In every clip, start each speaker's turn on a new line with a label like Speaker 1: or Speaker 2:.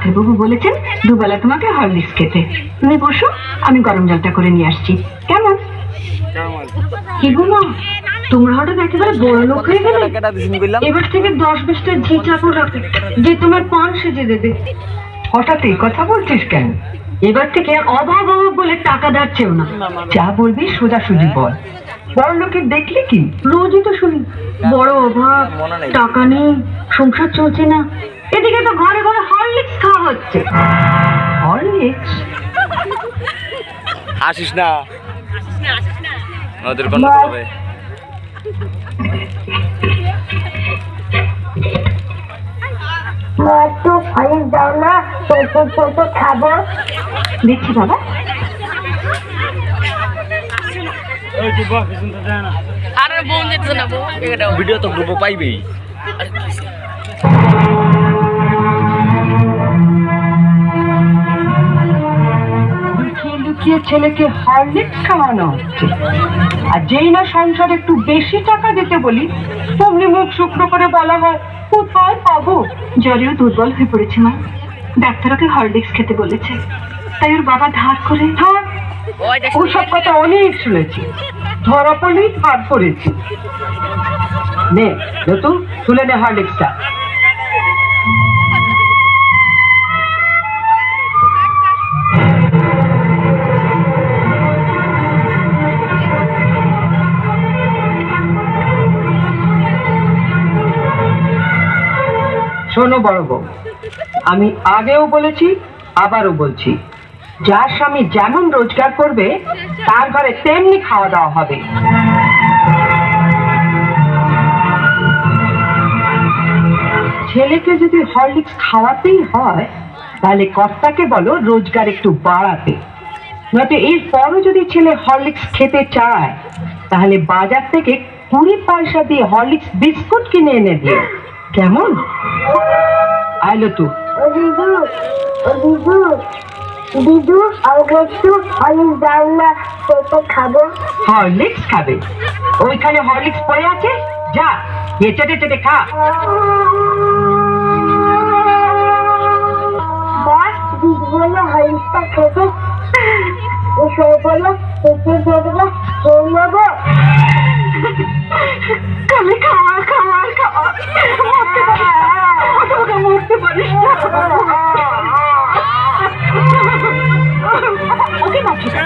Speaker 1: ডাক্তারবাবু বলেছেন দুবেলা তোমাকে হরলিক্স খেতে। তুমি বসো, আমি গরম জলটা করে নিয়ে আসছি। কেমন? কি গো মা, তোমরা হঠাৎ একেবারে বড় লোক হয়ে গেলে। এবার থেকে 10-20টা ঝি চাকর রাখো যে তোমার পান সেজে দেবে।
Speaker 2: হঠাৎ এই কথা বলছিস কেন?
Speaker 1: এবার থেকে অভাব অভাব বলে টাকা ধারছেও না।
Speaker 2: যা বলবি সোজাসুজি বল। বড় লোকের দেখলি কি?
Speaker 1: রোজই তো শুনি বড় অভাব, টাকা নেই, সংসার চলছে না। এদিকে তো ঘরে ঘরে হরলিক্স খাওয়া হচ্ছে।
Speaker 2: হরলিক্স?
Speaker 3: আসিস না, ওদের কোনো হবে।
Speaker 4: একটু হরলিক্স দাও না, ছোট খাবো।
Speaker 1: দেখছি বাবা।
Speaker 3: ভিডিও তো গ্রুপে পাইবেই।
Speaker 2: লুকিয়ে লুকিয়ে ছেলেকে হরলিক্স খাওয়ানো হচ্ছে, আর যেই না সংসার একটু বেশি টাকা দিতে বলি অমনি মুখ শুকনো করে বলা হয় কোথায় পাবো।
Speaker 1: জ্বরেও দুর্বল হয়ে পড়েছে মা, ডাক্তার ওকে হরলিক্স খেতে বলেছে, তাই ওর বাবা ধার করে।
Speaker 2: থাক, ওসব কথা অনেক শুনেছি, ধরা পড়লেই ধার করেছি। নে নতু, তুলে নে হরলিক্সটা। শোনো বড় বউ, আমি আগেও বলেছি আবারও বলছি, যার স্বামী যেমন রোজগার করবে তার ঘরে তেমনি খাওয়া দাওয়া হবে। ছেলেকে যদি হরলিক্স খাওয়াতেই হয় তাহলে কর্তাকে বলো রোজগার একটু বাড়াতে। নয়তো এরপরও যদি ছেলে হরলিক্স খেতে চায় তাহলে বাজার থেকে 20 পয়সা দিয়ে হরলিক্স বিস্কুট কিনে এনে দিও। কেমন? আইলো তো।
Speaker 4: দিদু আমাকে একটু হরলিক্স দাও না, ছোট খাবো।
Speaker 2: হরলিক্স খাবে? ওইখানে হরলিক্স পড়ে আছে, যা গিয়ে চেটে চেটে খা।
Speaker 4: দিদি বলে হরলিক্সটা খেতে, এসে বলে খেতে দেবে, খেয়ে নেবো।
Speaker 1: খালি খাওয়া খাওয়া খাওয়া, মরতে পারিস না। ওকে মারছি না।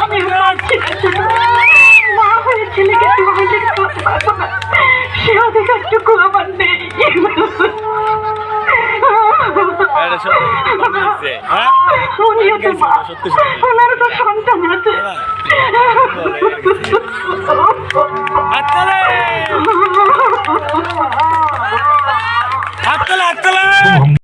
Speaker 1: আমি মারছি না। মা হয়ে ছেলেকে একটু হরলিক্স খাওয়াতে পারবো না, সে অধিকারটুকু আমার নেই। উনিও তো মা, ওনারও তো সন্তান আছে।